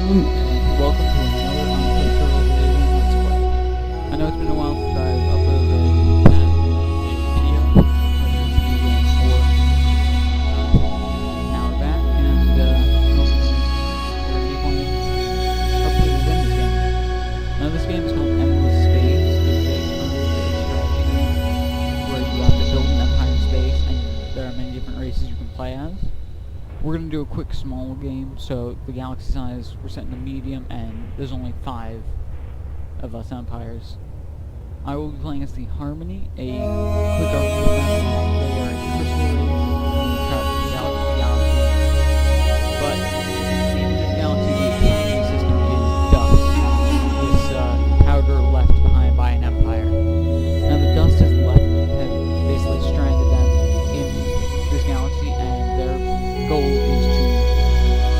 and welcome to another unofficial Let's Play. I know it's been a while since I've uploaded a video, whether it's new game or now we're back, and hopefully this Endles game. Now this game is called Endless Space. It's a strategy game where you have to build an empire in space, and there are many different races you can play as. We're going to do a quick small game, so the galaxy size we're setting to medium, and there's only 5 of us empires. I will be playing as the Harmony, a quick overview of them. They are a crystal race who travel from galaxy to galaxy. But in this galaxy, the economy system is dust. This powder left behind by an empire. Now the dust has basically stranded them in this galaxy, and their goal is to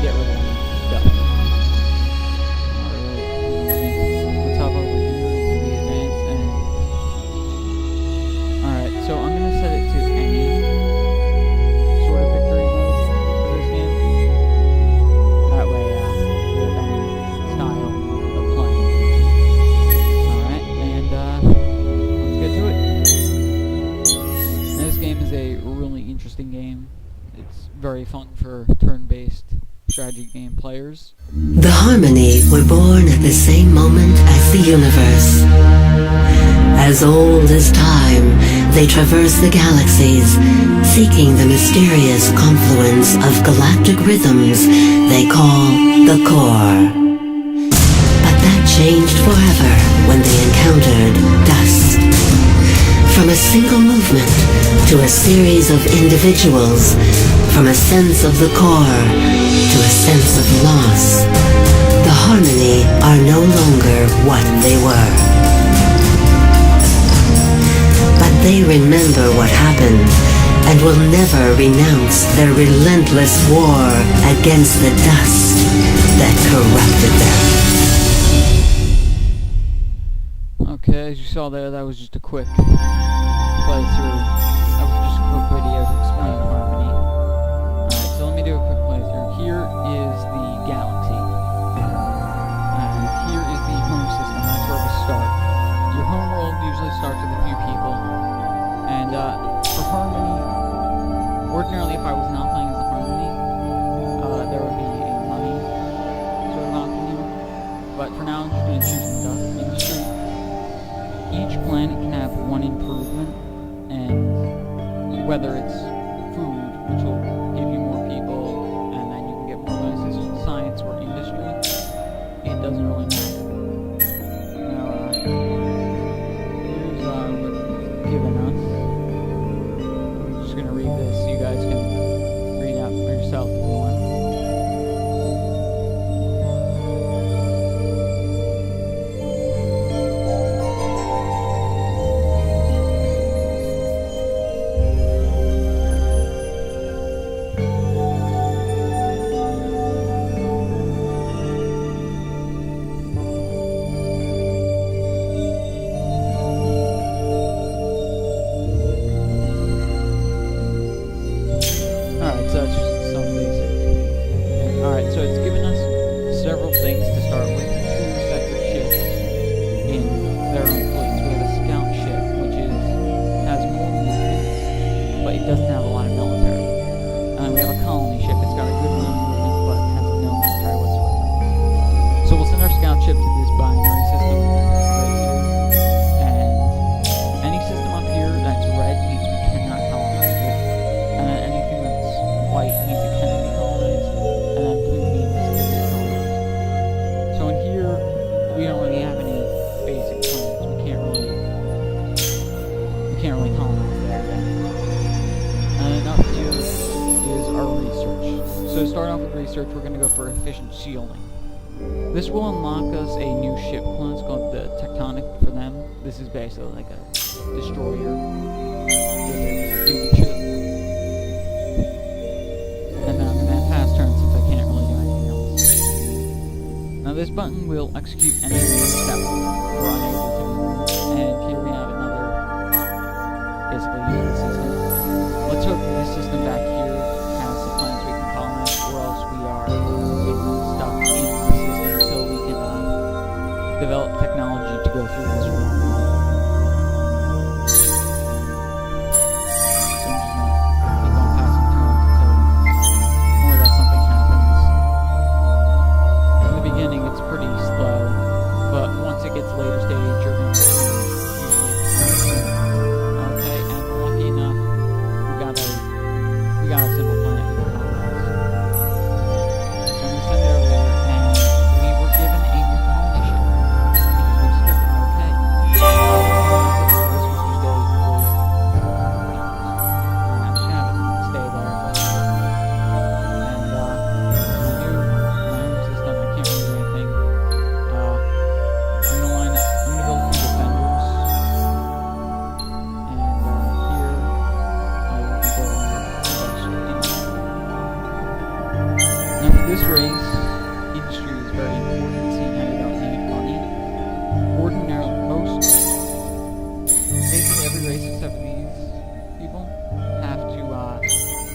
get rid of the dust. Alright, let's hop over here into the advanced, and alright, so I'm gonna set it to any sort of victory mode for this game. That way, we have any style of playing. Alright, and let's get to it. Now, this game is a really interesting game. It's very fun for turn-based strategy game players. The Harmony were born at the same moment as the universe. As old as time, they traverse the galaxies, seeking the mysterious confluence of galactic rhythms they call the core. But that changed forever when they encountered dust. From a single movement to a series of individuals, from a sense of the core to a sense of loss, the Harmony are no longer what they were. But they remember what happened and will never renounce their relentless war against the dust that corrupted them. Okay, as you saw there, that was just a quick playthrough. That was just a quick video to explain Harmony. Alright, so let me do a quick playthrough. Here is the galaxy. And here is the home system. That's where we start. Your home world usually starts with a few people. And for Harmony, ordinarily if I was not playing as the Harmony, there would be a money sort of option. But for now, I'm just going to choose the dust industry. Each planet can have one improvement, and whether it's food, which will give you more people, and then you can get more bonuses from science or industry, it doesn't really matter. Now, here's what it's given us. I'm just going to read this so you guys can read out for yourself if you want. Alright, so that's just some basic. Okay. Alright, so it's given us several things to start with. 2 sets of ships in their own fleets. We have a scout ship, which has more movement, but it doesn't have a lot of military. And we have a colony ship. It's got a good amount of movement, but has no military whatsoever. So we'll send our scout ship to this binary system right here. And any system up here that's red means we cannot colonize it. And then anything that's white means it can be colonized, and then blue means it's colonized. So in here, we don't really have any basic plans. We can't really colonize there yet. And up here is our research. So to start off with research, we're going to go for efficient shielding. This will unlock us a new ship class called the Tectonic for them. This is basically like a destroyer. Human ship. And I'm going to pass turn since I can't really do anything else. Now this button will execute any moves that we're unable to do. And here we have another, basically unit system. Let's hope this system back here has the plans we can colonize, or else we are stuck in the system. develop technology to go through this wormhole. So I'm just gonna keep on passing turns until more or less something happens. In the beginning, it's pretty slow, but once it gets later stage, you're going to usually okay, and lucky enough, we got a simple planet we can colonize. So I'm gonna send it over there, and we were given a new colony ship because we skipped it. Okay. This was just a waste. We're gonna have to stay there. And my new system, I can't really do anything. I'm gonna build some defenders. And here I will be building now for this race, industry is very important, seeing how you don't need money. Ordinarily, basically every race except these people have to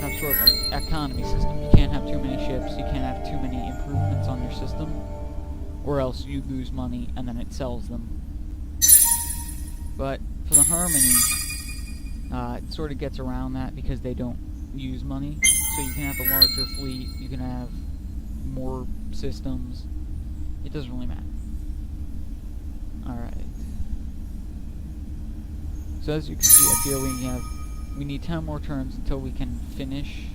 have sort of an economy system. You can't have too many ships, you can't have too many improvements on your system, or else you lose money and then it sells them. But for the Harmony, it sort of gets around that because they don't use money. So you can have a larger fleet, you can have more systems. It doesn't really matter. Alright. So as you can see up here, we need 10 more turns until we can finish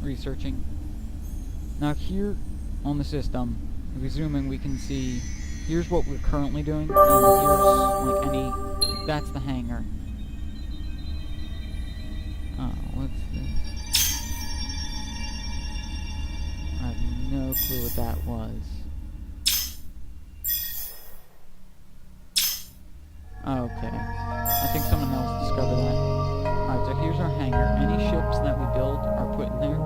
researching. Now here on the system, if we zoom in, we can see here's what we're currently doing, and here's that's the hangar. Oh, what's this? I have no clue what that was. Okay. I think someone else discovered that. Alright, so here's our hangar. Any ships that we build are put in there.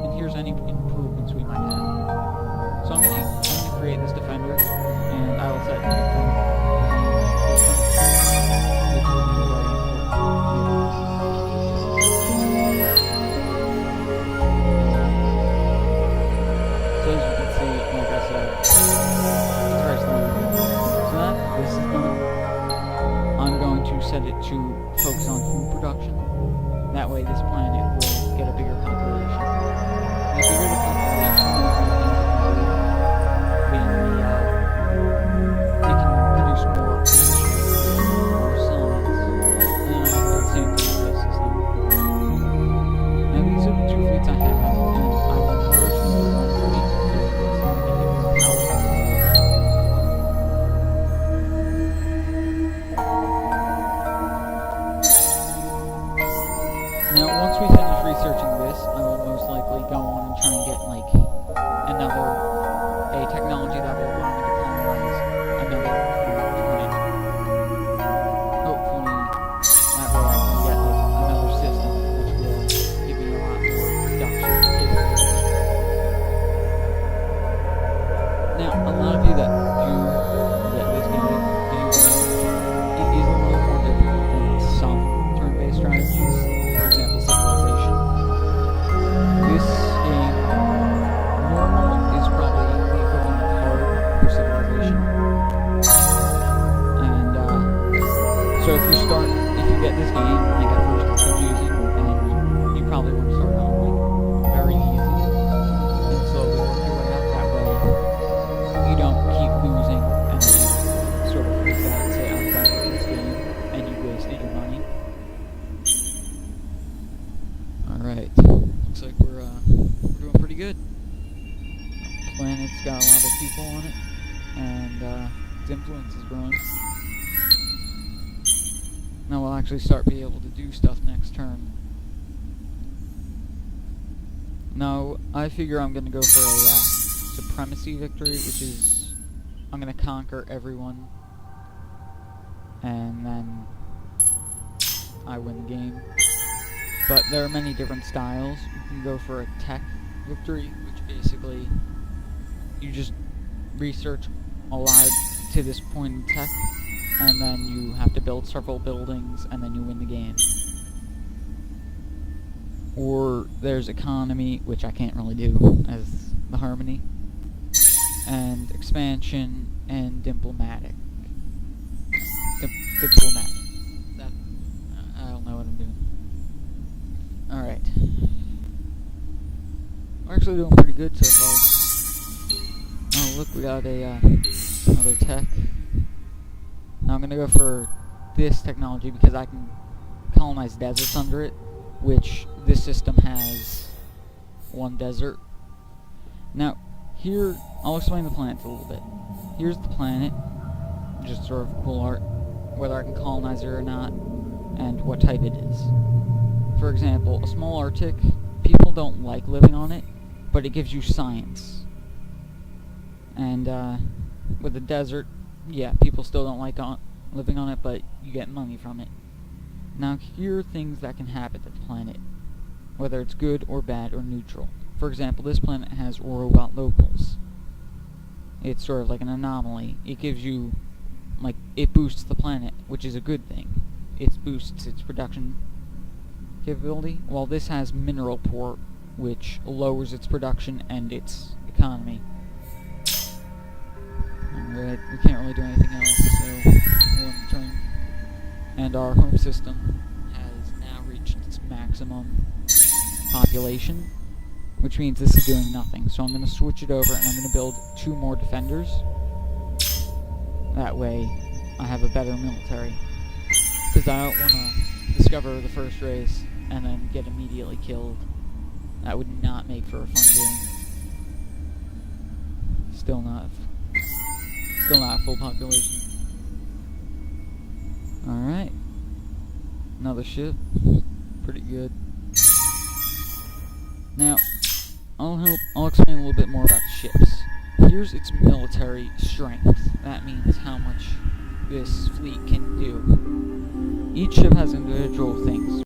And here's any improvements we might have. So I'm gonna create this defender, and I will set the defender system, which will be very So as you can see, like I said, it's very slow. So that this is done. I'm going to set it to focus on food production. That way this planet will get a bigger population. The bigger the population, the more things it can produce more industry, more science, and the same thing with this system. Now these are the two fleets I have, and I will merge them into one fleet so it gets a bit more powerful. Now, once we finish researching this, I will most likely go on and try and get, a technology that will allow me to colonize another planet. Hopefully, that way I can get, another system, which will give me a lot more production capability. Now, a lot of you that do get this game, it is a little more difficult than some turn-based strategies. For example, Civilization. This game, normal is probably the equivalent of hard for Civilization. And, so if you get this game, at first it's confusing, and you probably want to start on, very easy, and slowly work your way up that way. You don't keep losing, and then sort of freak out and say, I'm done with this game, and you wasted your money. Alright, looks like we're doing pretty good. The planet's got a lot of people on it, and its influence is growing. Now we'll actually start being able to do stuff next turn. Now, I figure I'm going to go for a supremacy victory, which is I'm going to conquer everyone, and then I win the game. But there are many different styles. You can go for a tech victory, which basically you just research a lot to this point in tech, and then you have to build several buildings, and then you win the game. Or there's economy, which I can't really do as the Harmony, and expansion, and diplomatic. Diplomatic. That, I don't know what I'm doing. Alright. We're actually doing pretty good so far. Oh, look, we got a, another tech. Now I'm gonna go for this technology because I can colonize deserts under it, which this system has one desert. Now, here, I'll explain the planets a little bit. Here's the planet, just sort of cool art, whether I can colonize it or not, and what type it is. For example, a small Arctic, people don't like living on it, but it gives you science. And with a desert, yeah, people still don't like living on it, but you get money from it. Now, here are things that can happen to the planet, whether it's good or bad or neutral. For example, this planet has robot locals. It's sort of like an anomaly. It gives you, like, it boosts the planet, which is a good thing. It boosts its production capability, while this has mineral poor, which lowers its production and its economy. Alright, we can't really do anything else, so we'll end the turn. And our home system has now reached its maximum population, which means this is doing nothing. So I'm going to switch it over and I'm going to build 2 more defenders. That way I have a better military. Because I don't want to discover the first race and then get immediately killed. That would not make for a fun game. Still not full population. Alright. Another ship. Pretty good. Now, I'll explain a little bit more about the ships. Here's its military strength. That means how much this fleet can do. Each ship has individual things.